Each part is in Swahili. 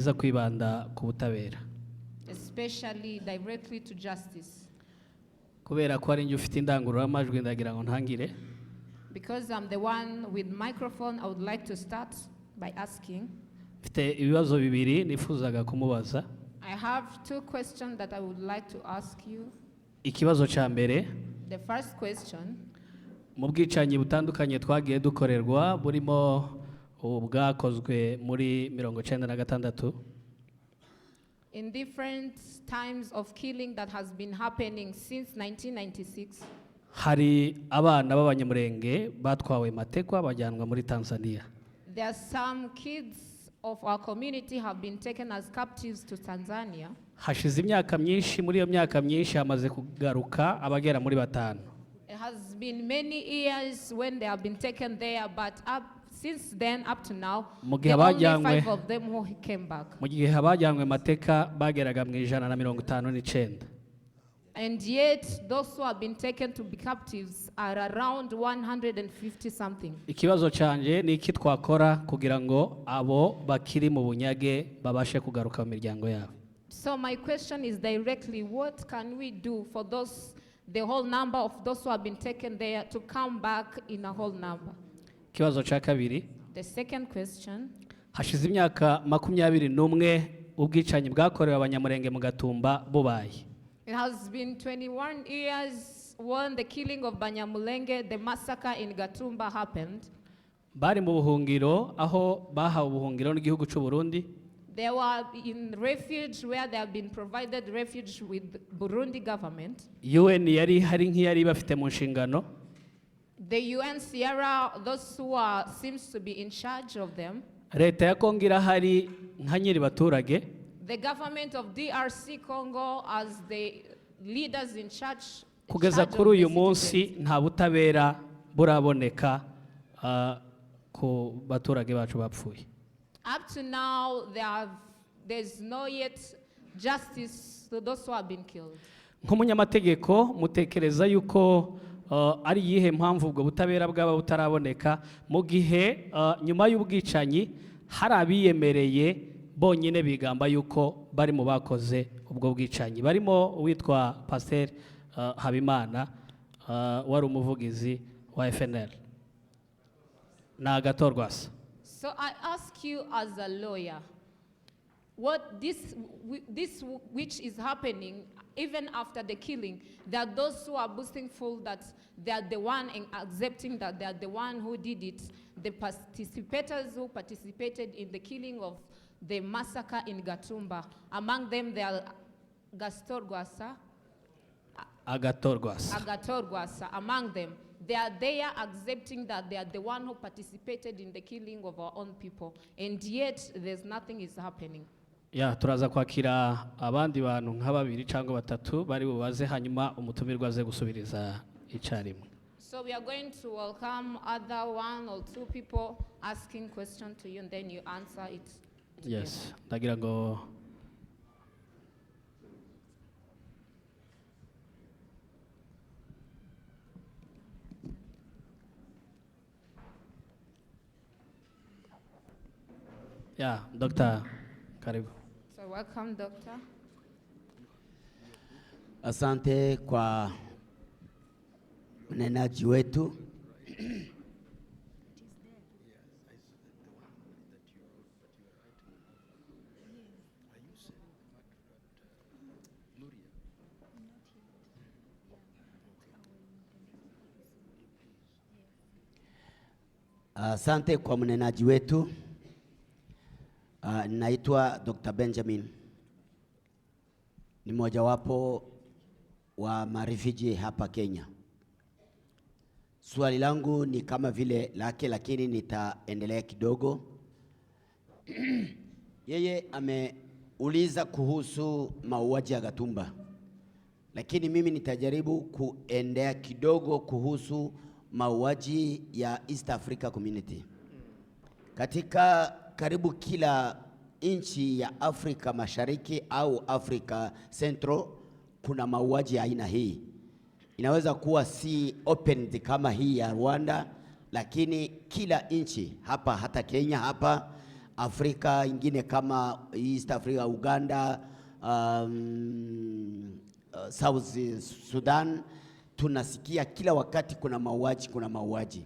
iza kwibanda ku butabera, especially directly to justice. kubera ko ari njye ufite indangururamajwi ndagira ngo ntangire. Because I'm the one with microphone, I would like to start by asking. Mfite ibibazo bibiri nifuzaga kumubaza. I have two questions that I would like to ask you. Ikibazo cya mbere, The first question, mu bwicanyi butandukanye twagiye dukorerwa burimo ubwakozwe muri 1996, in different times of killing that has been happening since 1996, hari abana b'abanyamurenge batwawe matekwa bajyanwa muri Tanzania. there are some kids of our community have been taken as captives to Tanzania. Hashize imyaka myinshi, muri iyo myaka myinshi hamaze kugaruka abagera muri 5. It has been many years when they have been taken there, but since then up to now, there are only 5 of them who came back. Mu gihe abajyanwe mateka bageraga mu 159. And yet, those who have been taken to be captives are around 150 something. Ikibazo cyanje ni iki twakora kugira ngo abo bakiri mu bunyage babashe kugaruka mu miryango yabo. So my question is directly, what can we do for the whole number of those who have been taken there to come back in a whole number? Ikibazo cya kabiri, The second question, hashize imyaka 21 ubwicanyi bwakorewe abanyamurenge mu Gatumba bubaye. it has been 21 years when the killing of Banyamulenge, the massacre in Gatumba happened. Bari mu buhungiro aho bahawe ubuhungiro n'igihugu cy'u Burundi. They were in refuge where they have been provided refuge with Burundi government. UN yari hari nk'iyari bafite mu nshingano. The UNHCR, those who seems to be in charge of them. Leta ya Kongo irahari nka nyiri baturage. The government of DRC Congo as the leaders in charge. Kugeza kuri uyu munsi nta butabera buraboneka ku baturage bacu bapfuye. Up to now, there's no yet justice to those who have been killed. Nk'umunyamategeko mutekereza yuko ari yihe mpamvu ubwo butabera bwaba butaraboneka mu gihe nyuma y'ubwicanyi hari abiyemereye bonyine bigamba yuko bari mu bakoze ubwo bwicanyi, barimo uwitwa Pasteur Habimana wari umuvugizi wa FNL na Agathon Rwasa. So I ask you as a lawyer, what this which is happening even after the killing, there are those who are boasting full that they are the one and accepting that they are the one who did it. The participators who participated in the killing of the massacre in Gatumba, among them there are Agathon Rwasa. Agathon Rwasa, among them. They are there accepting that they are the one who participated in the killing of our own people, and yet there's nothing is happening. Turaza kwakira abandi bantu nka babiri cyangwa batatu bari bubaze hanyuma umutumirwa aze gusubiriza icyarimwe. So we are going to welcome other 1 or 2 people asking question to you, and then you answer it together. Yes, ndagira ngo Dr. Karibu. So welcome, Doctor. Asante kwa mnenaji wetu. Asante kwa mnenaji wetu. Naitwa Dr. Benjamin. Ni mojawapo wa marefugee hapa Kenya. Swali langu ni kama vile lake, lakini nitaendelea kidogo. Yeye ameuliza kuhusu mauaji ya Gatumba, lakini mimi nitajaribu kuendea kidogo kuhusu mauaji ya East Africa Community. Katika karibu kila nchi ya Afrika Mashariki au Afrika Central kuna mauaji ya aina hii. Inaweza kuwa si open kama hii ya Rwanda, lakini kila nchi hapa, hata Kenya hapa, Afrika ingine kama East Africa, Uganda, South Sudan, tunasikia kila wakati kuna mauaji.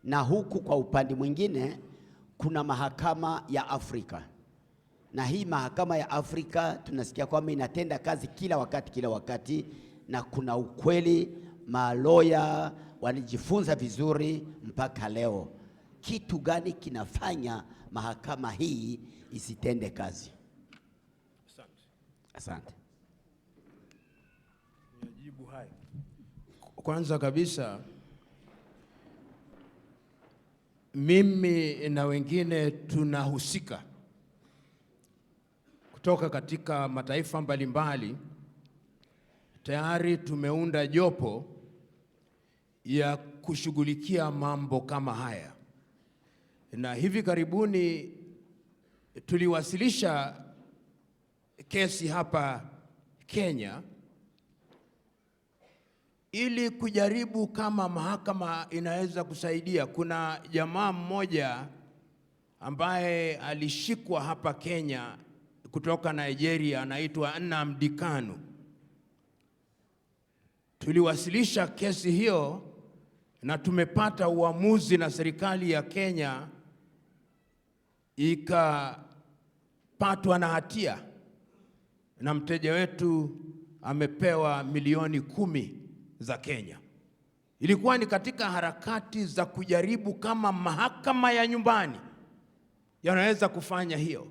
Na huku kwa upande mwingine kuna mahakama ya Afrika. Na hii mahakama ya Afrika tunasikia kwamba inatenda kazi kila wakati, na kuna ukweli, maloya walijifunza vizuri mpaka leo. Kitu gani kinafanya mahakama hii isitende kazi? Asante. Nijibu haya. Kwanza kabisa, mimi na wengine tunahusika kutoka katika mataifa mbalimbali. Tayari tumeunda jopo ya kushughulikia mambo kama haya, na hivi karibuni tuliwasilisha kesi hapa Kenya ili kujaribu kama mahakama inaweza kusaidia. Kuna jamaa mmoja ambaye alishikwa hapa Kenya kutoka Nigeria, anaitwa Nnamdi Kanu. Tuliwasilisha kesi hiyo na tumepata uamuzi, na serikali ya Kenya ikapatwa na hatia, na mteja wetu amepewa milioni 10 za Kenya. Ilikuwa ni katika harakati za kujaribu kama mahakama ya nyumbani yanaweza kufanya hiyo,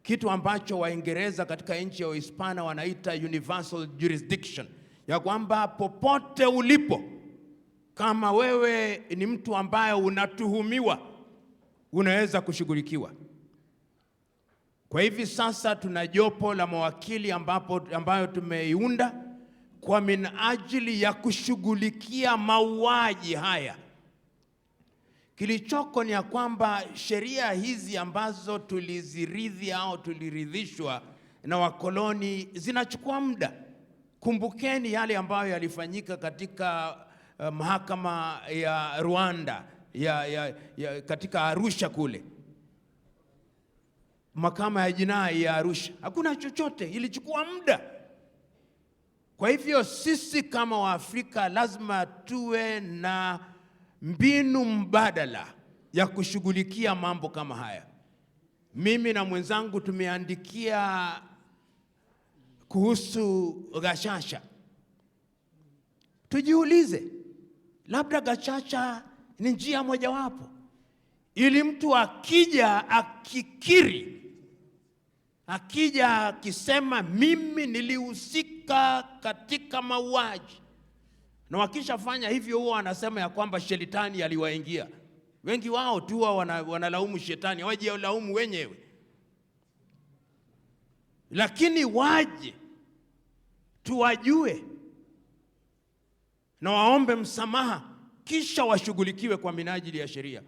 kitu ambacho Waingereza katika nchi ya Uhispania wanaita universal jurisdiction, ya kwamba popote ulipo, kama wewe ni mtu ambaye unatuhumiwa, unaweza kushughulikiwa. Kwa hivi sasa tuna jopo la mawakili ambayo tumeiunda kwa minajili ya kushughulikia mauaji haya. Kilichoko ni ya kwamba sheria hizi ambazo tulizirithi au tuliridhishwa na wakoloni zinachukua muda. Kumbukeni yale ambayo yalifanyika katika mahakama ya Rwanda katika Arusha kule. Mahakama ya jinai ya Arusha, hakuna chochote, ilichukua muda. Kwa hivyo sisi kama Waafrika lazima tuwe na mbinu mbadala ya kushughulikia mambo kama haya. Mimi na mwenzangu tumeandikia kuhusu Gachacha. Tujiulize, labda Gachacha ni njia mojawapo, ili mtu akija akikiri, akija akisema mimi nilihusika katika mauaji, na wakishafanya hivyo huwa wanasema ya kwamba shetani aliwaingia. Wengi wao tu wanalaumu shetani, hawajilaumu wenyewe. Lakini waje tuwajue na waombe msamaha, kisha washughulikiwe kwa minajili ya sheria.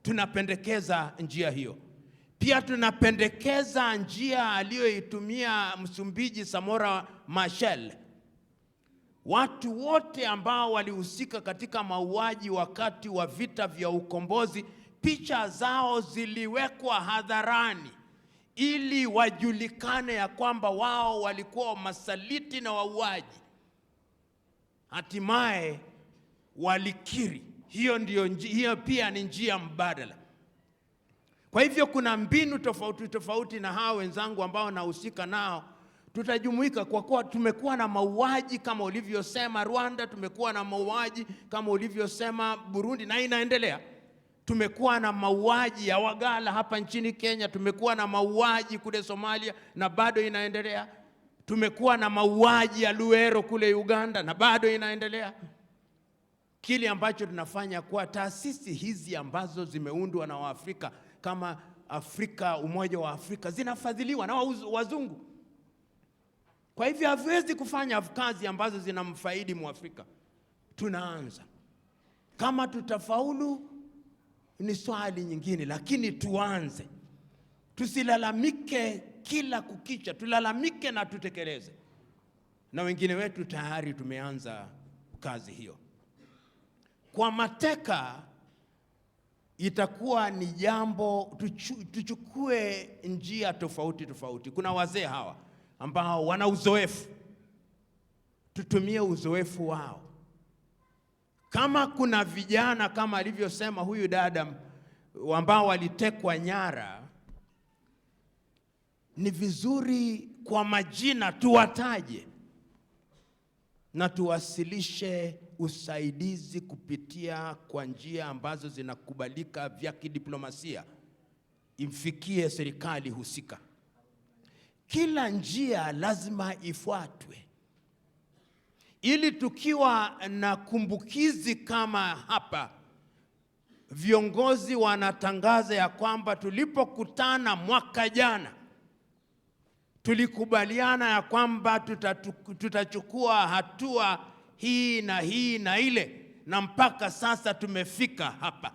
Tunapendekeza njia hiyo. Pia tunapendekeza njia aliyoitumia Msumbiji Samora Machel. Watu wote ambao walihusika katika mauaji wakati wa vita vya ukombozi, picha zao ziliwekwa hadharani ili wajulikane ya kwamba wao walikuwa masaliti na wauaji. Hatimaye walikiri. Hiyo pia ni njia mbadala. Kwa hivyo kuna mbinu tofauti na hao wenzangu ambao nahusika nao. Tutajumuika kwa kuwa tumekuwa na mauaji kama ulivyosema Rwanda, tumekuwa na mauaji kama ulivyosema Burundi na inaendelea. Tumekuwa na mauaji ya Wagala hapa nchini Kenya, tumekuwa na mauaji kule Somalia na bado inaendelea. Tumekuwa na mauaji ya Luero kule Uganda na bado inaendelea. Kile ambacho tunafanya kwa taasisi hizi ambazo zimeundwa na Waafrika kama Umoja wa Afrika zinafadhiliwa na wazungu. Kwa hivyo haviwezi kufanya kazi ambazo zinamfaidi Mwafrika. Tunaanza. Kama tutafaulu ni swali nyingine, lakini tuanze. Tusilalamike kila kukicha, tulalamike na tutekeleze. Na wengine wetu tayari tumeanza kazi hiyo. Kwa mateka, itakuwa ni jambo tuchukue njia tofauti tofauti. Kuna wazee hawa ambao wana uzoefu, tutumie uzoefu wao. Kama kuna vijana kama alivyosema huyu dada ambao walitekwa nyara, ni vizuri kwa majina tuwataje na tuwasilishe usaidizi kupitia kwa njia ambazo zinakubalika vya kidiplomasia, imfikie serikali husika. Kila njia lazima ifuatwe, ili tukiwa na kumbukizi kama hapa, viongozi wanatangaza ya kwamba tulipokutana mwaka jana tulikubaliana ya kwamba tutachukua hatua hii na ile, na mpaka sasa tumefika hapa.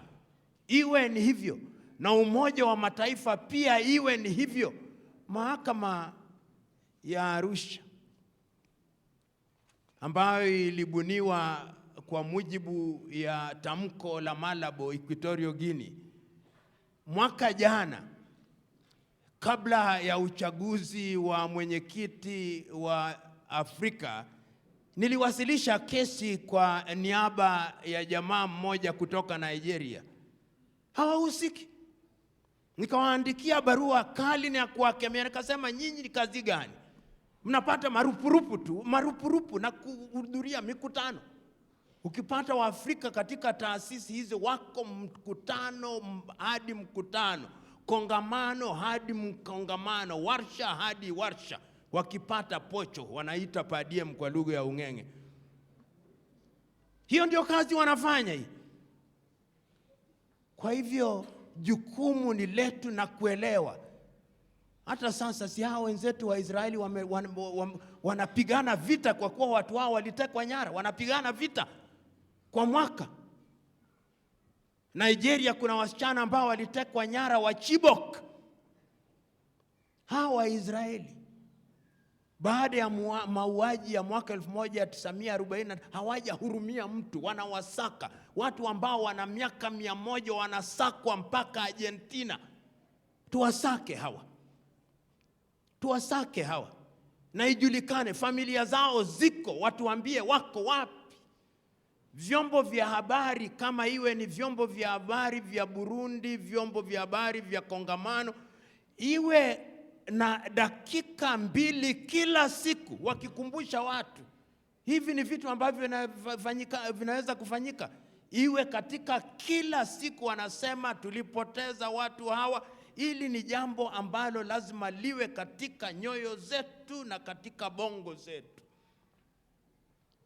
Iwe ni hivyo, na Umoja wa Mataifa pia iwe ni hivyo. Mahakama ya Arusha ambayo ilibuniwa kwa mujibu ya tamko la Malabo, Equatorial Guinea, mwaka jana kabla ya uchaguzi wa mwenyekiti wa Afrika, niliwasilisha kesi kwa niaba ya jamaa mmoja kutoka Nigeria. Hawahusiki. Nikawaandikia barua kali na kuwakemea, nikasema nyinyi ni kazi gani? Mnapata marupurupu na kuhudhuria mikutano. Ukipata Waafrika katika taasisi hizo, wako mkutano hadi mkutano, kongamano hadi mkongamano, warsha hadi warsha. Wakipata pocho wanaita padiem kwa lugha ya Ung'eng'e. Hiyo ndio kazi wanafanya hii. Kwa hivyo jukumu ni letu na kuelewa. Hata sasa si hao wenzetu wa Israeli wanapigana vita kwa kuwa watu wao walitekwa nyara, wanapigana vita kwa mwaka. Nigeria kuna wasichana ambao walitekwa nyara wa Chibok. Hawa Israeli baada ya mauaji ya mwaka 1940 hawajahurumia mtu, wanawasaka watu ambao wana miaka 100, wanasakwa mpaka Argentina. Tuwasake hawa na ijulikane familia zao ziko, watuambie wako wapi. Vyombo vya habari, kama iwe ni vyombo vya habari vya Burundi, vyombo vya habari vya kongamano, iwe na dakika 2 kila siku wakikumbusha watu. Hivi ni vitu ambavyo vinaweza kufanyika. Iwe katika kila siku wanasema tulipoteza watu hawa. Ili ni jambo ambalo lazima liwe katika nyoyo zetu na katika bongo zetu.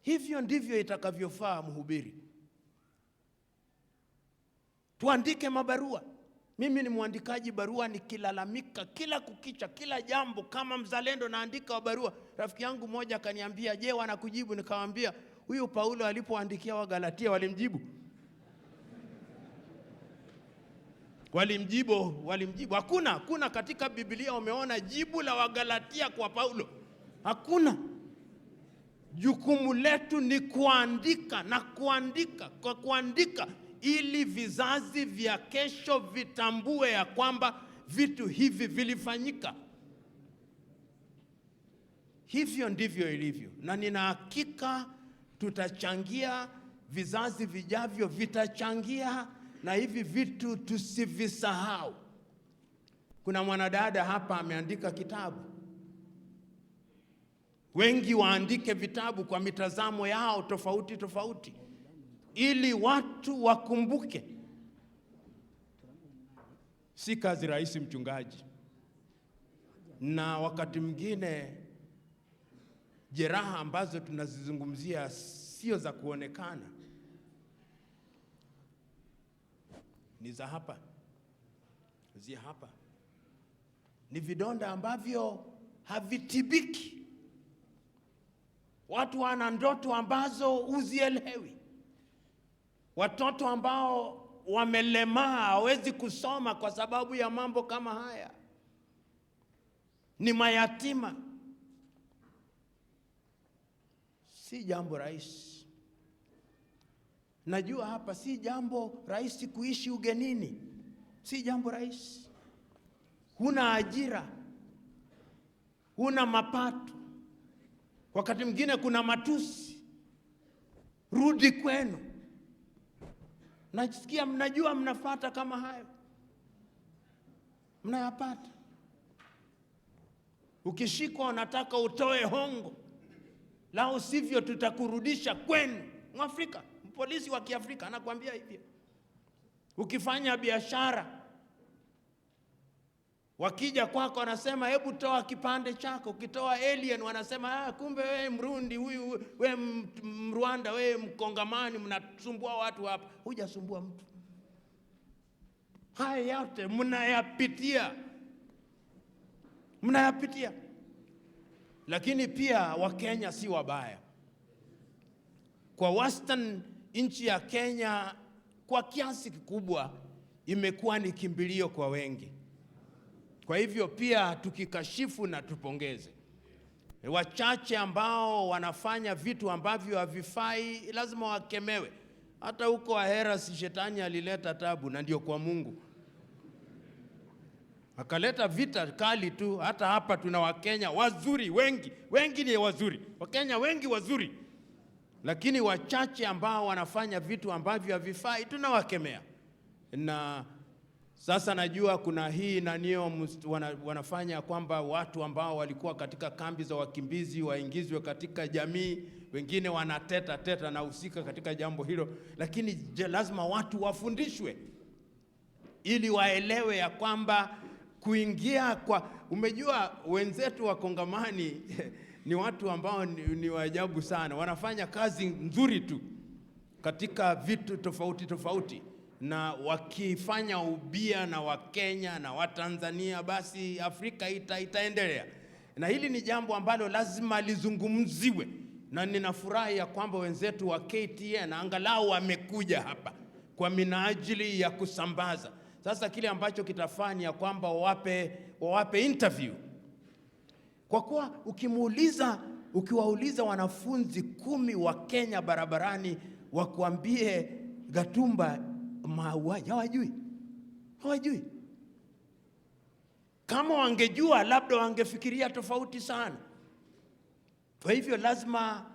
Hivyo ndivyo itakavyofaa mhubiri. Tuandike mabarua. Mimi ni mwandikaji barua, nikilalamika kila kukicha, kila jambo kama mzalendo naandika barua. Rafiki yangu mmoja akaniambia, "Je, wanakujibu?" Nikamwambia, "Huyu Paulo alipoandikia wa Galatia walimjibu?" Walimjibu. Hakuna katika Biblia umeona jibu la Wagalatia kwa Paulo. Hakuna. Jukumu letu ni kuandika na kuandika ili vizazi vya kesho vitambue ya kwamba vitu hivi vilifanyika. Hivyo ndivyo ilivyo, na nina hakika tutachangia, vizazi vijavyo vitachangia, na hivi vitu tusivisahau. Kuna mwanadada hapa ameandika kitabu. Wengi waandike vitabu kwa mitazamo yao tofauti ili watu wakumbuke. Si kazi rahisi mchungaji, na wakati mwingine jeraha ambazo tunazizungumzia sio za kuonekana, ni za hapa, ni vidonda ambavyo havitibiki. Watu wana ndoto ambazo uzielewi. Watoto ambao wamelemaa, hawezi kusoma kwa sababu ya mambo kama haya. Ni mayatima. Si jambo rahisi. Najua hapa si jambo rahisi kuishi ugenini. Si jambo rahisi. Huna ajira. Huna mapato. Wakati mwingine kuna matusi. Rudi kwenu. Nasikia mnajua mnafuata kama hayo. Mnayapata. Ukishikwa unataka utoe hongo. La usivyo tutakurudisha kwenu. Mwafrika, polisi wa Kiafrika anakuambia hivyo. Ukifanya biashara, wakija kwako wanasema hebu toa kipande chako. Ukitoa alien wanasema kumbe wewe Mrundi, huyu wewe Mrwanda, wewe Mkongamani, mnasumbua watu hapa. Hujasumbua mtu. Haya yote mnayapitia. Mnayapitia. Lakini pia Wakenya si wabaya. Kwa wastani nchi ya Kenya kwa kiasi kikubwa imekuwa ni kimbilio kwa wengi. Kwa hivyo pia tukikashifu na tupongeze. Wachache ambao wanafanya vitu ambavyo havifai lazima wakemewe. Hata huko Ahera si shetani alileta tabu, na ndio kwa Mungu akaleta vita kali tu. Hata hapa tuna Wakenya wazuri wengi ni wazuri. Wakenya wengi wazuri. Lakini wachache ambao wanafanya vitu ambavyo havifai tunawakemea. Na sasa najua kuna hii nanio wanafanya kwamba watu ambao walikuwa katika kambi za wakimbizi waingizwe katika jamii. Wengine wanateta na husika katika jambo hilo. Lakini lazima watu wafundishwe ili waelewe ya kwamba kuingia kwa, umejua wenzetu wa Kongamani ni watu ambao ni waajabu sana. Wanafanya kazi nzuri tu katika vitu tofauti. Na wakifanya ubia na Wakenya na Watanzania, basi Afrika itaendelea. Na hili ni jambo ambalo lazima lizungumziwe. Na ninafurahi ya kwamba wenzetu wa KTN angalau wamekuja hapa kwa minajili ya kusambaza. Sasa kile ambacho kitafanya kwamba wawape interview. Kwa kuwa ukiwauliza wanafunzi 10 wa Kenya barabarani wakuambie Gatumba mauaji, hawajui. Kama wangejua labda wangefikiria tofauti sana. Kwa hivyo lazima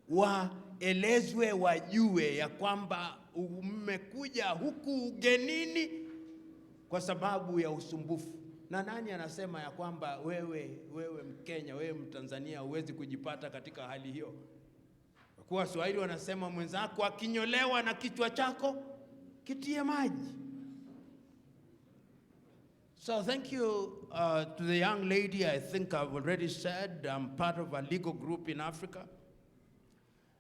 waelezwe, wajue ya kwamba mmekuja huku ugenini kwa sababu ya usumbufu. Na nani anasema ya kwamba wewe Mkenya, wewe Mtanzania huwezi kujipata katika hali hiyo? Kwa kuwa Swahili wanasema mwenzako akinyolewa na kichwa chako kitie maji. So thank you to the young lady. I think I've already said I'm part of a legal group in Africa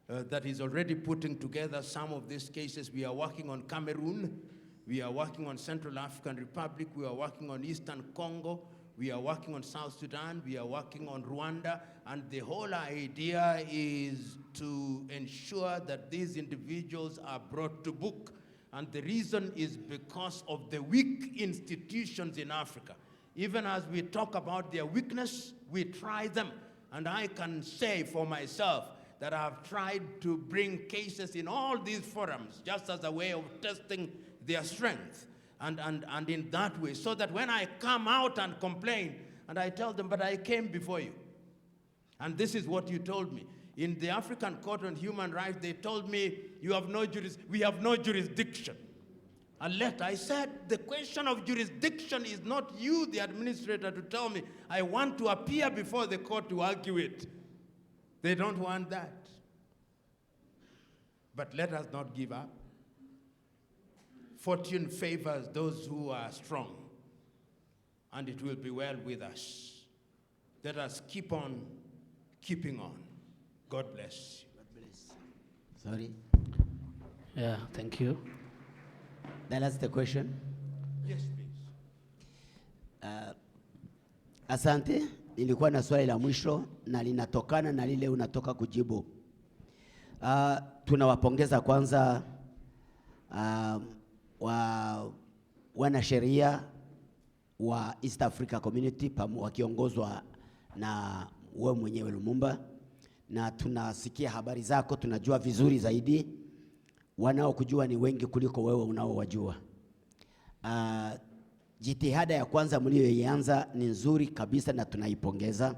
that is already putting together some of these cases. We are working on Cameroon. We are working on Central African Republic. We are working on Eastern Congo. We are working on South Sudan. We are working on Rwanda. And the whole idea is to ensure that these individuals are brought to book. And the reason is because of the weak institutions in Africa. Even as we talk about their weakness, we try them. And I can say for myself that I have tried to bring cases in all these forums just as a way of testing their strength, and in that way, so that when I come out and complain, and I tell them, but I came before you, and this is what you told me. In the African Court on Human Rights, they told me, we have no jurisdiction. And yet I said, the question of jurisdiction is not you, the administrator, to tell me, I want to appear before the court to argue it. They don't want that. But let us not give up. Fortune favors those who are strong, and it will be well with us. Let us keep on keeping on. God bless you. God bless. Sorry. Yeah, thank you. That's the question. Yes, please. Asante. Nilikuwa na swali la mwisho na linatokana na lile unatoka kujibu. Tunawapongeza kwanza wanasheria wa East Africa Community wakiongozwa na wewe mwenyewe Lumumba, na tunasikia habari zako, tunajua vizuri zaidi wanaokujua ni wengi kuliko wewe unaowajua. Jitihada ya kwanza mlioianza ni nzuri kabisa na tunaipongeza,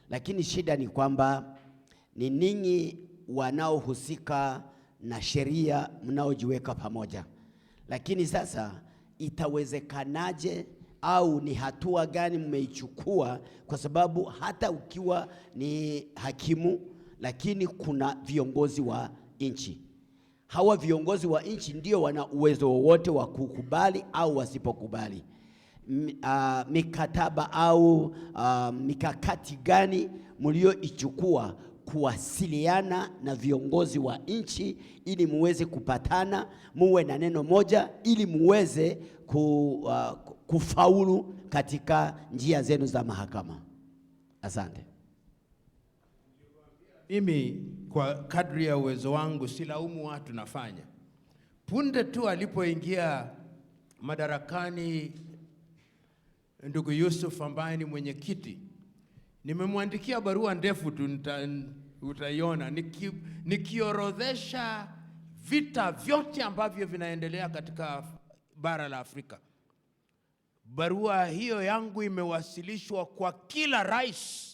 lakini shida ni kwamba ni ninyi wanaohusika na sheria mnaojiweka pamoja. Lakini sasa itawezekanaje au ni hatua gani mmeichukua? Kwa sababu hata ukiwa ni hakimu, lakini kuna viongozi wa nchi. Hawa viongozi wa nchi ndio wana uwezo wowote wa kukubali au wasipokubali. Mikataba au mikakati gani mlioichukua kuwasiliana na viongozi wa nchi ili muweze kupatana, muwe na neno moja, ili muweze kufaulu katika njia zenu za mahakama? Asante. Mimi kwa kadri ya uwezo wangu silaumu watu, nafanya. Punde tu alipoingia madarakani ndugu Yusuf ambaye ni mwenyekiti, nimemwandikia barua ndefu tu, utaiona nikiorodhesha vita vyote ambavyo vinaendelea katika bara la Afrika. Barua hiyo yangu imewasilishwa kwa kila rais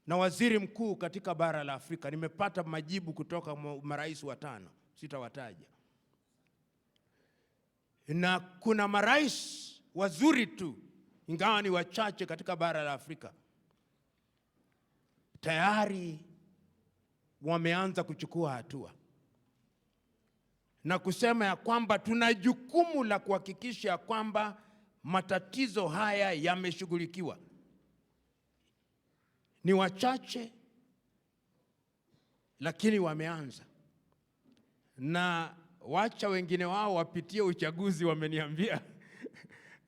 na waziri mkuu katika bara la Afrika. Nimepata majibu kutoka marais 5, sitawataja. Na kuna marais wazuri tu, ingawa ni wachache katika bara la Afrika, tayari wameanza kuchukua hatua na kusema ya kwamba tuna jukumu la kuhakikisha kwamba matatizo haya yameshughulikiwa. Ni wachache, lakini wameanza. Na wacha wengine wao wapitie uchaguzi, wameniambia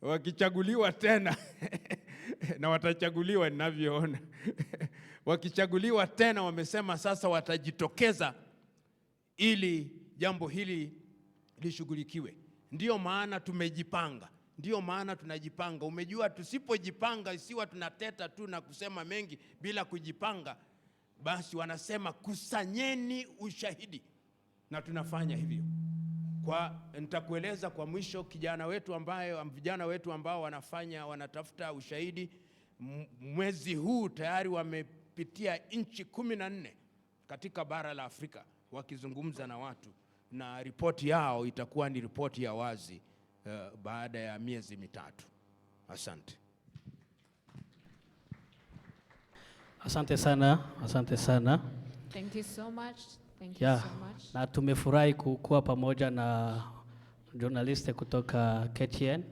wakichaguliwa tena na watachaguliwa ninavyoona wakichaguliwa tena, wamesema sasa watajitokeza ili jambo hili lishughulikiwe. Ndiyo maana tumejipanga, ndiyo maana tunajipanga. Umejua, tusipojipanga, isiwa tunateta tu na kusema mengi bila kujipanga, basi wanasema kusanyeni ushahidi, na tunafanya hivyo. Nitakueleza kwa mwisho, vijana wetu ambao wanatafuta ushahidi, mwezi huu tayari wamepitia nchi 14 katika bara la Afrika wakizungumza na watu, na ripoti yao itakuwa ni ripoti ya wazi baada ya miezi 3. Asante. Asante sana, asante sana. Thank you so much. Thank you so much. Na tumefurahi kuwa pamoja na journalist kutoka KTN.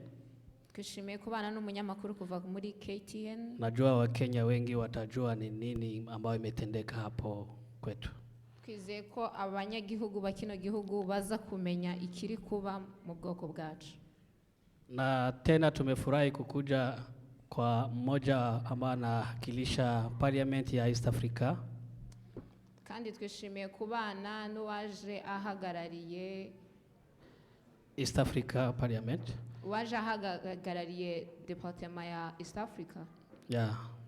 Kushimiye kubana n'umunyamakuru kuva muri KTN. Najua Wakenya wengi watajua ni nini ambayo imetendeka hapo kwetu. Twizeye ko abanyagihugu bakino gihugu baza kumenya ikiri kuba mu bwoko bwacu. Na tena tumefurahi kukuja kwa mmoja ambaye anawakilisha parliament ya East Africa. Kandi twishimiye kubana n'uwaje ahagarariye East Africa Parliament. Waje ahagarariye departement ya East Africa.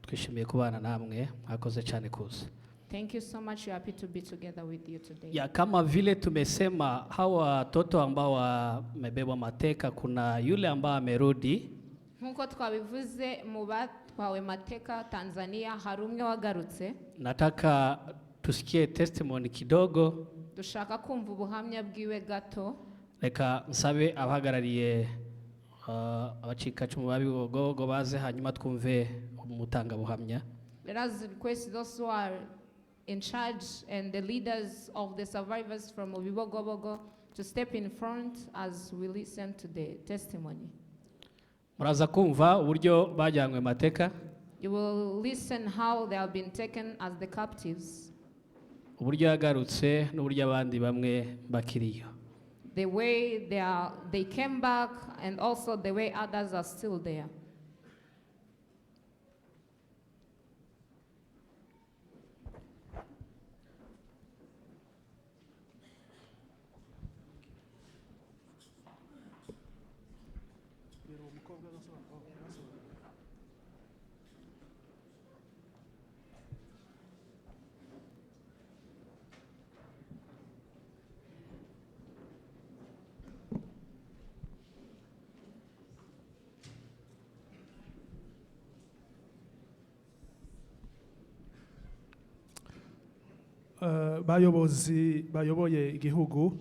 Twishimiye kubana namwe, mwakoze cyane kuza. Thank you so much. We are happy to be together with you today. Kama vile tumesema, hawa watoto ambao wamebebwa mateka, kuna yule ambao amerudi. Nkuko twabivuze, mu batwawe mateka Tanzania hari umwe wagarutse. Nataka tusikie testimony kidogo. Dushaka kumva ubuhamya bwiwe gato. Reka nsabe abahagarariye abacikacumu babigogo baze, hanyuma twumve umutanga buhamya. Let us request those who are in charge and the leaders of the survivors from Obibogobogo to step in front as we listen to the testimony. Muraza kumva uburyo bajyanywe mateka. You will listen how they have been taken as the captives. Uburyo yagarutse n'uburyo abandi bamwe bakiriyo. The way they came back, and also the way others are still there. bayobozi bayoboye igihugu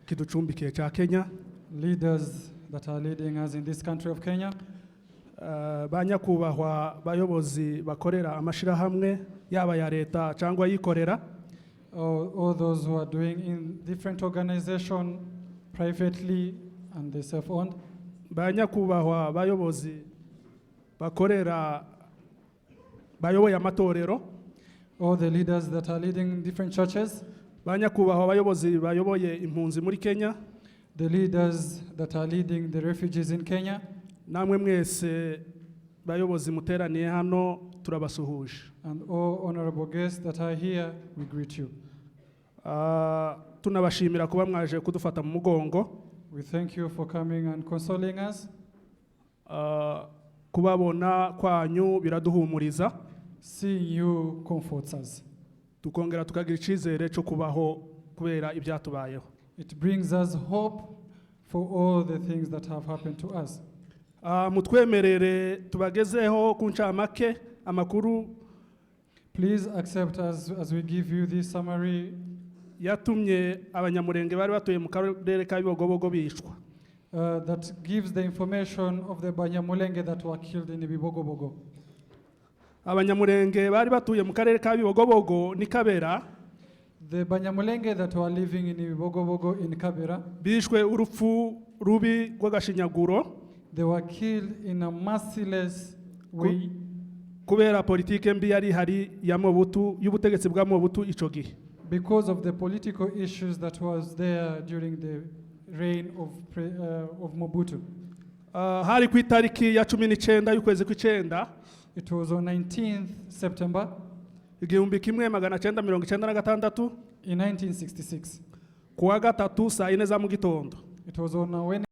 kiducumbikiye ca Kenya, leaders that are leading us in this country of Kenya, banyakubahwa bayobozi bakorera amashirahamwe yaba ya leta cyangwa yikorera, all those who are doing in different organizations, privately and they self-owned, banyakubahwa bayobozi bakorera bayoboye amatorero, all the leaders that are leading different churches, banyakubahwa bayobozi bayoboye impunzi muri Kenya, the leaders that are leading the refugees in Kenya, namwe mwese bayobozi muteraniye hano turabasuhuje. and all honorable guests that are here, we greet you. Tunabashimira kuba mwaje kudufata mu mugongo. We thank you for coming and consoling us. Kubabona kwanyu biraduhumuriza, Seeing you comforts us. tukongera tukagira icizere cyo kubaho kubera ibyatubayeho. It brings us hope for all the things that have happened to us. Mutwemerere tubagezeho ku ncamake amakuru Please accept us as we give you this summary yatumye abanyamurenge bari batuye mu karere ka Bibogobogo bicwa. that gives the information of the Banyamulenge that were killed in Bibogobogo. Abanyamurenge bari batuye mu karere ka Bibogobogo ni Kabera, The Banyamulenge that were living in Bibogobogo in Kabera, bishwe urupfu rubi rw'agashinyaguro they were killed in a merciless way kubera politike mbi yari hari ya Mobutu y'ubutegetsi bwa Mobutu ico gihe. because of the political issues that was there during the reign of Mobutu. Hari ku itariki ya 19 y'ukwezi kw'icenda It was on 19th September 1996 in 1966. kuwa gatatu saa 4 za mu gitondo It was on a Wednesday.